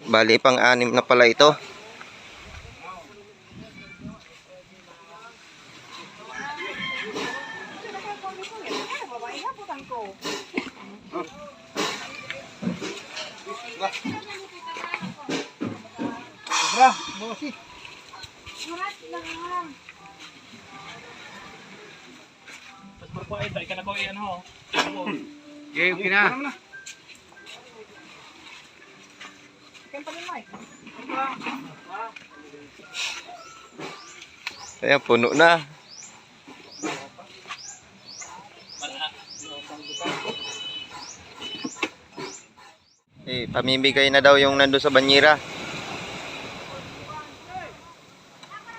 Bali pang-anim na pala ito. Sobra, bosi. Surat lang. Tapos po ay dai ka na ko iyan ho. Okay, okay na. Kaya pa rin, Mike. Ayan, puno na. Pamimigay na daw yung nando sa banyera.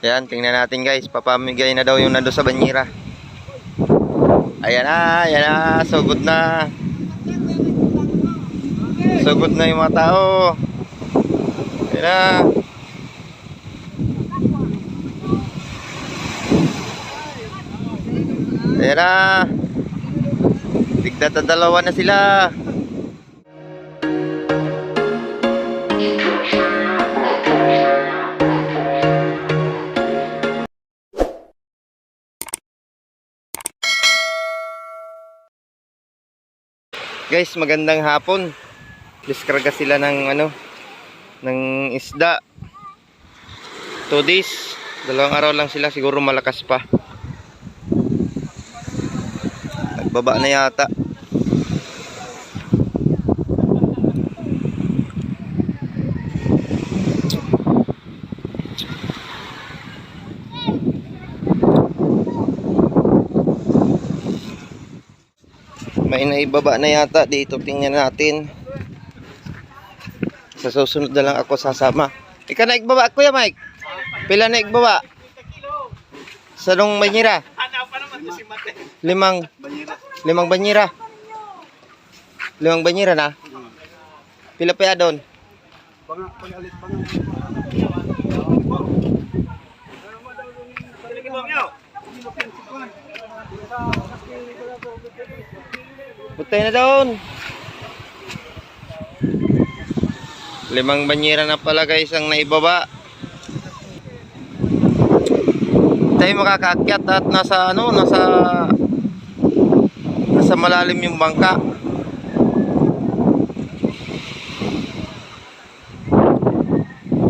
Ayan, tingnan natin guys. Papamigay na daw yung nando sa banyera. Ayan na, sugod na. Sugod na yung mga tao. Ayan na. Ayan na. Tigtatadalawa na sila. Guys, magandang hapon. Diskarga sila ng ng isda. 2 days. 2 araw lang sila, siguro malakas pa. Nagbaba na yata. May naibaba na yata dito, tingnan natin. Sa susunod na lang ako sasama. Ika na igbaba, Kuya Mike. Pila na igbaba? Sa nung banyera? Limang banyera. 5 banyera na. Pila pa ya doon? Putay na doon. 5 banyera na pala guys ang naibaba. Tayo makakaakyat at nasa malalim yung bangka.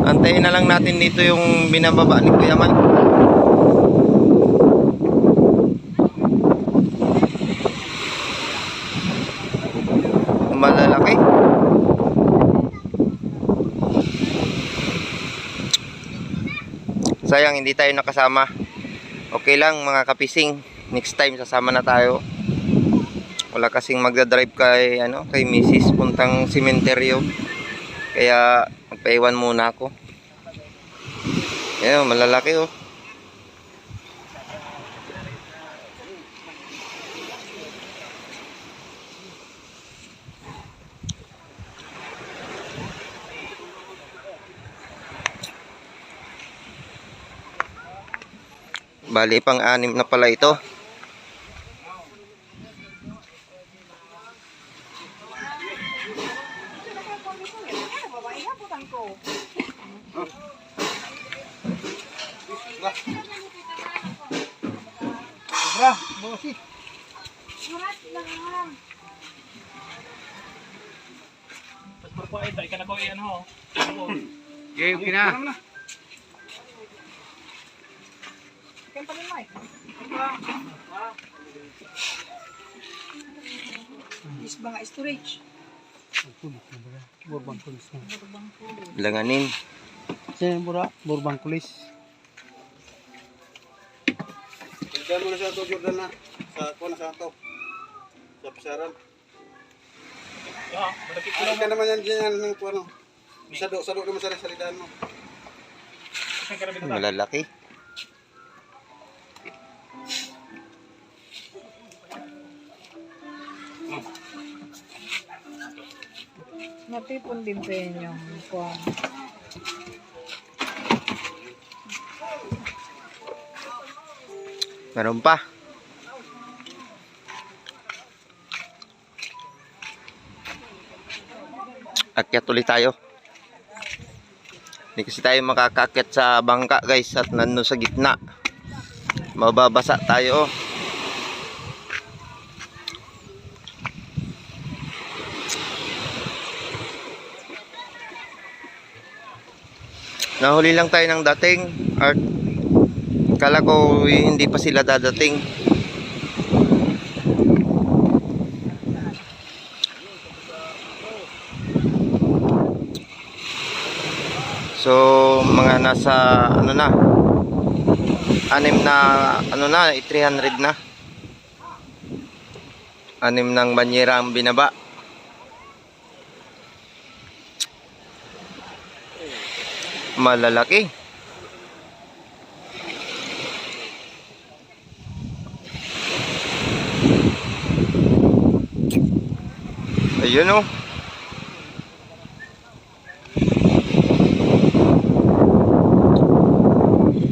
Antayin na lang natin dito yung binababa ni Kuya Man. Malalaki. Sayang hindi tayo nakasama. Okay lang mga kapising, next time sasama na tayo. Wala kasing magdadrive kay kay Mrs. puntang sementeryo. Kaya magpaiwan muna ako. Ayan, malalaki oh. Bali pang-anim na pala ito. Sobra, bosi. Surat lang. Tapos po ay dai ka na ko iyan ho. Okay, okay na. Kaya pa rin, Mike. Is ba nga storage? Burbang kulis. Langanin. Sino bura? Burbang kulis. Diyan mo na sa ito, Jordan na. Sa ito. Sa pisaran. Ay ka naman yan dyan ng ano. Sado naman sa salitaan mo. Malalaki. Natipon din sa inyo. Kuwan. Meron pa. Akyat ulit tayo. Hindi kasi tayo makakakit sa bangka guys at nandun sa gitna. Mababasa tayo. Nahuli lang tayo ng dating at kala ko hindi pa sila dadating. So mga nasa ano na 300 na 6 ng banyera ang binaba. Malalaki. Ayun oh.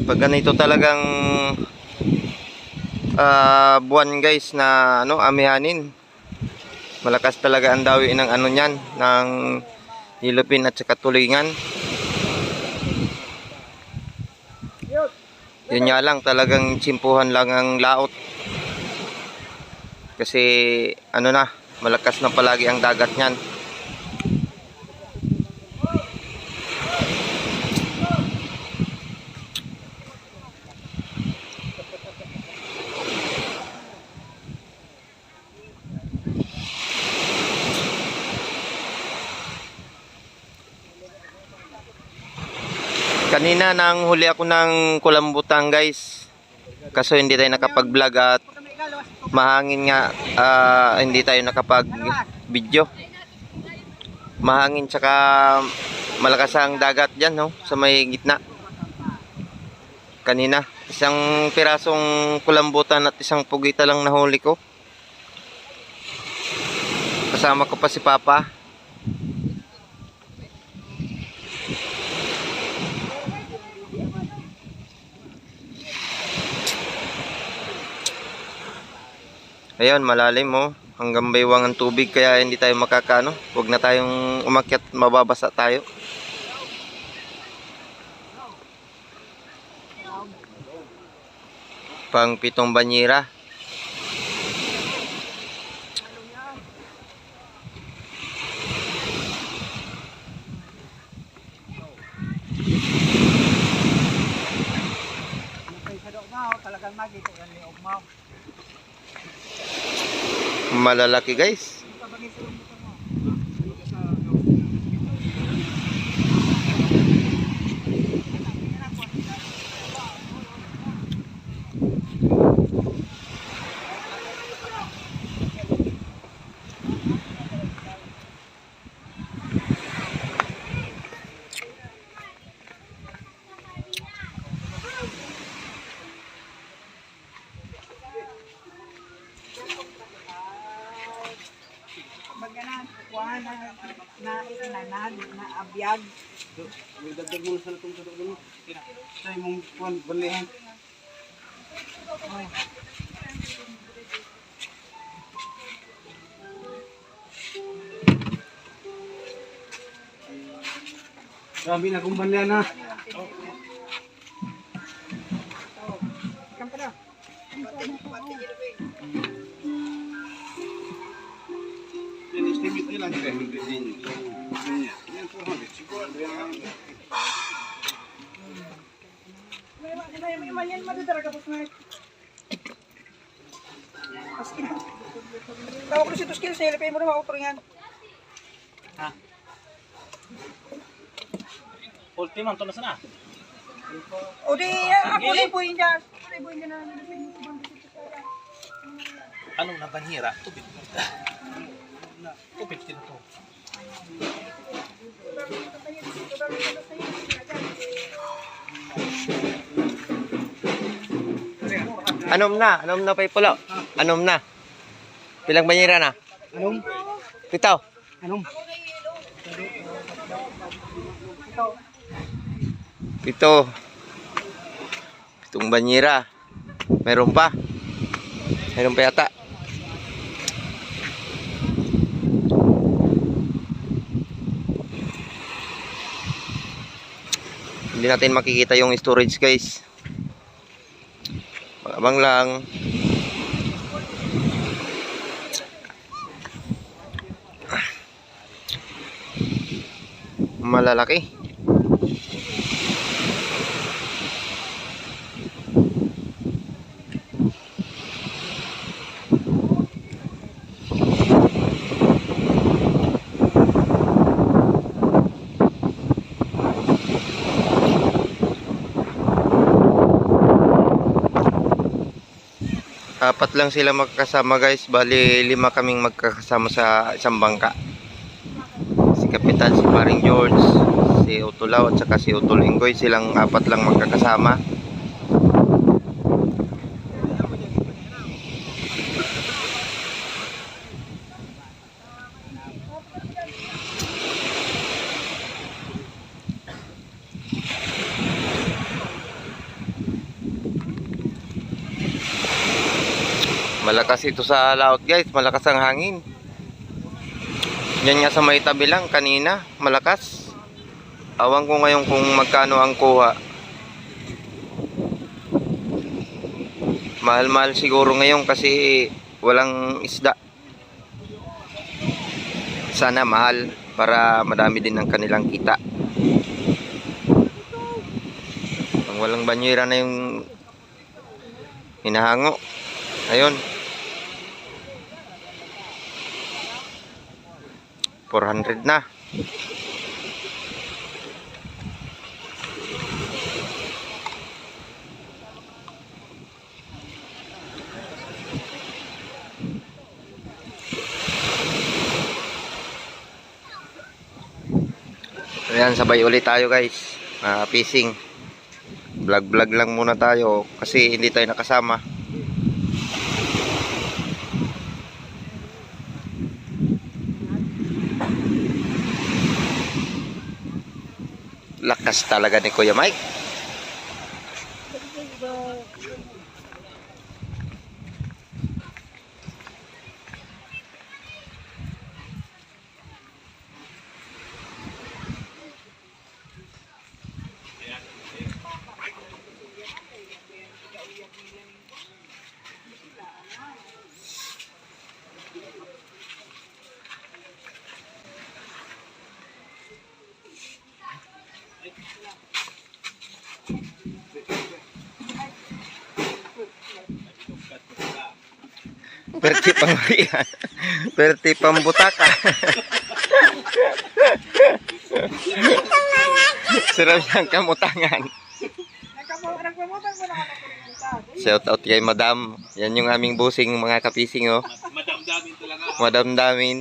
Pag ganito talagang buwan guys na amihanin, malakas talaga ang dawi ng niyan, ng Ilopin at saka Tulingan. Yun nga lang, talagang tsimpuhan lang ang laot kasi malakas na palagi ang dagat niyan. Kanina nang huli ako ng kulambutan guys, kaso hindi tayo nakapag-vlog at mahangin nga, hindi tayo nakapag-video. Mahangin tsaka malakas ang dagat dyan sa may gitna. Kanina, isang pirasong kulambutan at isang pugita lang nahuli ko. Kasama ko pa si Papa. Ayun, malalim hanggang baywang ang tubig kaya hindi tayo makakano. Huwag na tayong umakyat, mababasa tayo. Pang 7 banyera. Malalaki guys. Na abiyag. Dagdag mo sa itong sa itong sa imong kuwan balihan. Grabe na kung balihan na. Kampada. Estimate nila ang hindi. Yan 400. Siguro May madadaraga po na. Tawag ko si Tuskil sa ilipay mo na mauturingan. Ha? Ultimang to na sana. O di, ako liboy dyan. Liboy dyan na. Anong nabanhira? Tubig. Tubig din to. Anom na pay pulo. Anom na. Pilang banyera na? Anong? 7. Anong? 7. 7 banyera. Meron pa yata. Hindi natin makikita yung storage guys. Abang lang. Malalaki. Apat lang sila magkasama guys. Bali 5 kaming magkakasama sa isang bangka. Si Kapitan, si Paring George, si Utulaw at saka si Utulinggoy. Silang 4 lang magkakasama. Malakas ito sa laot guys, malakas ang hangin. Yan nga sa may tabi lang kanina, malakas. Awan ko ngayon kung magkano ang kuha. Mahal-mahal siguro ngayon kasi walang isda. Sana mahal para madami din ang kanilang kita. Ang walang banyera na yung hinahango. Ayun. 400 na. Ayan, sabay ulit tayo guys. Fishing. Vlog lang muna tayo kasi hindi tayo nakasama. Lakas talaga ni Kuya Mike. Perti pang yan. Perti pambutaka. Sarap siyang kamutangan. Nagpamutan ko na ako. Shout out kay Madam. Yan yung aming busing mga kapising oh. Madam Damin talaga. Madam Damin.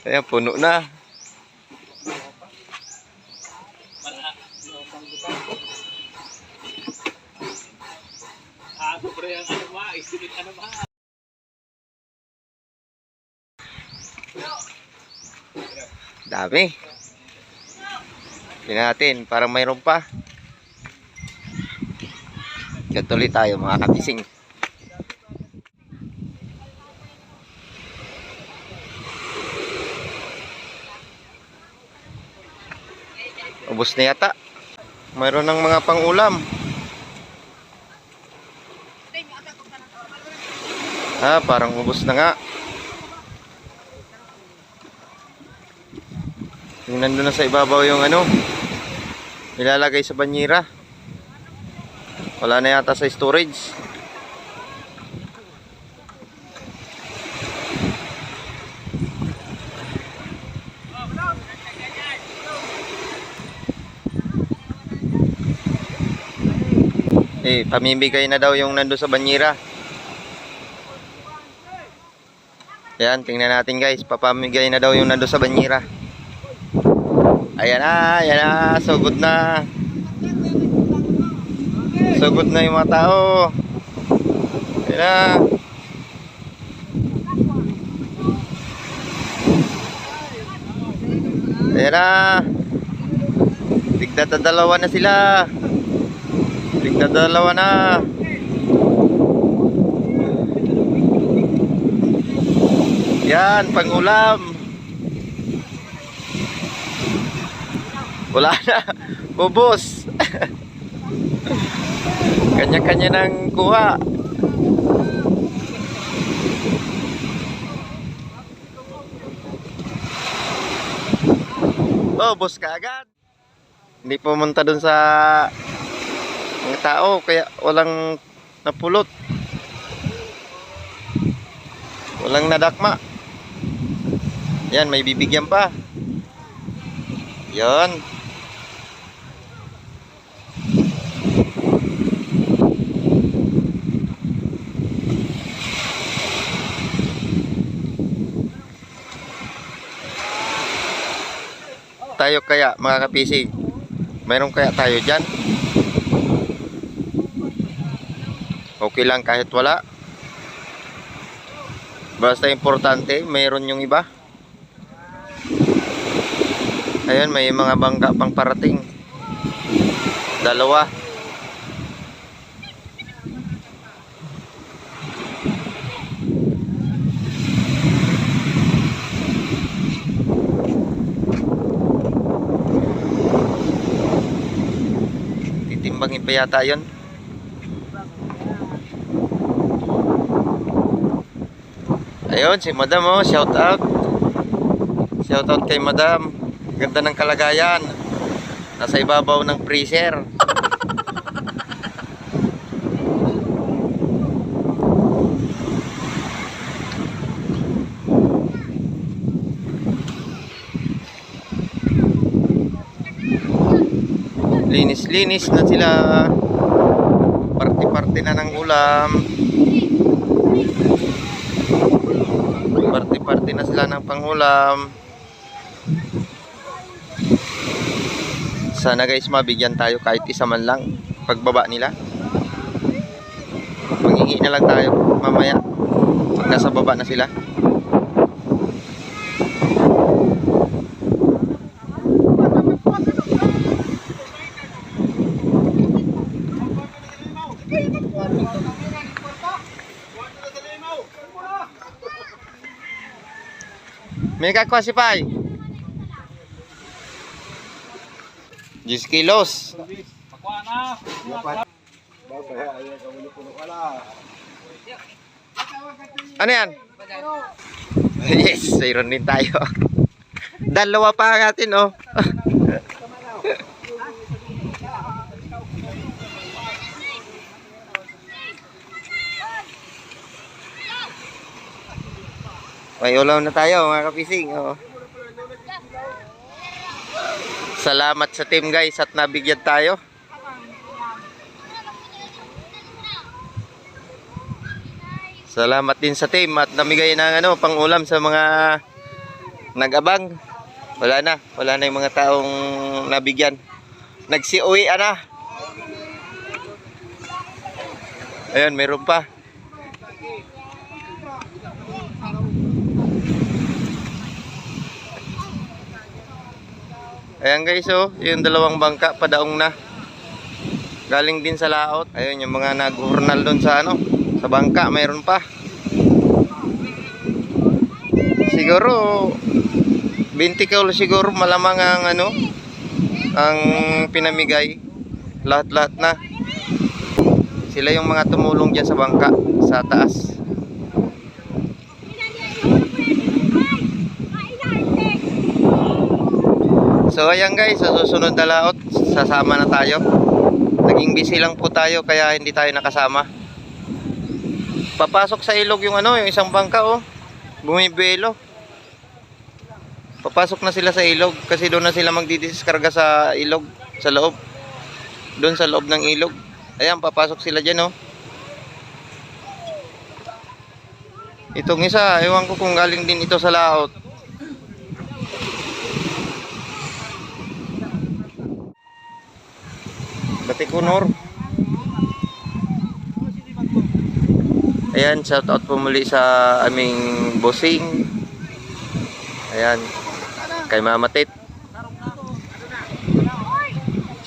Ayan, puno na. Pre, ang ano ba? Isipin ano ba? Dami. Tingnan natin, parang mayroon pa. Tuloy tayo mga kapising. Ubos na yata. Mayroon ng mga pang-ulam. Parang ubos na nga. Yung nandun na sa ibabaw yung ano, nilalagay sa banyera. Wala na yata sa storage. Pamimigay na daw yung nandun sa banyera. Ayan, tingnan natin guys. Papamigay na daw yung nandun sa banyera. Ayan na, sugod na. Sugod na yung mga tao. Ayan na. Ayan na. Tigdadalawa na sila. Tigdadalawa na. Yan, pang-ulam. Wala na. Ubos. Kanya-kanya nang kuha. Oh, ubos ka agad. Hindi pumunta dun sa mga tao kaya walang napulot. Walang nadakma. Yan, may bibigyan pa. Yan. Tayo kaya mga kapisig, mayroon kaya tayo dyan? Okay lang kahit wala. Basta importante mayroon yung iba. Ayan, may mga bangka pang parating. 2. Titimbangin pa yata yun. Ayun, si Madam, oh, shout out. Shout out kay Madam. Ganda ng kalagayan. Nasa ibabaw ng freezer. Linis-linis na sila. Party-party na ng ulam. Party-party na sila ng pangulam. Sana guys mabigyan tayo kahit isa man lang pagbaba nila. Manghingi na lang tayo mamaya pag nasa baba na sila. May kakuha si Pai. 10 kilos. Pakuha na. Ano yan? Yes, mayroon din tayo. 2 pa ang atin, oh. May ulam na tayo mga kapising, oh. Salamat sa team guys at nabigyan tayo. Salamat din sa team at namigay ng pang-ulam sa mga nag-abang. Wala na yung mga taong nabigyan. Nagsiuwi na. Ayun, meron pa. Ayan guys, oh, yung 2 bangka padaong na. Galing din sa laot. Ayun yung mga nag-hurnal doon sa sa bangka, mayroon pa. Siguro 20 kilo siguro malamang ang ang pinamigay. Lahat-lahat na. Sila yung mga tumulong diyan sa bangka sa taas. So ayan guys, sa susunod na laot, sasama na tayo. Naging busy lang po tayo kaya hindi tayo nakasama. Papasok sa ilog yung yung isang bangka, oh. Bumibelo. Papasok na sila sa ilog kasi doon na sila magdidiskarga sa ilog, sa loob. Doon sa loob ng ilog. Ayan, papasok sila diyan, oh. Itong isa, ewan ko kung galing din ito sa laot. Batikunor. Ayan, shout out po muli sa aming bossing. Ayan, kay Mama Tit.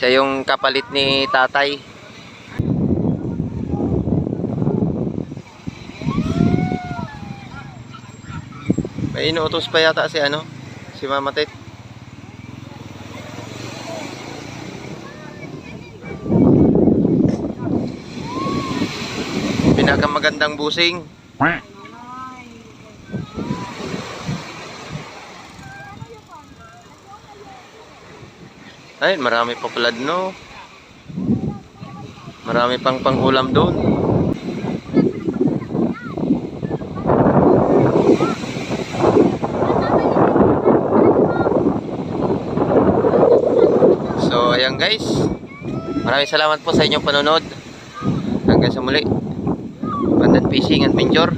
Siya yung kapalit ni tatay. May inuutos pa yata si si Mama Tit. pinakamagandang busing. Ay, marami pa pala no. Marami pang pangulam doon. So, ayan guys. Maraming salamat po sa inyong panonood. Hanggang sa muli. Pandan Fishing Adventure.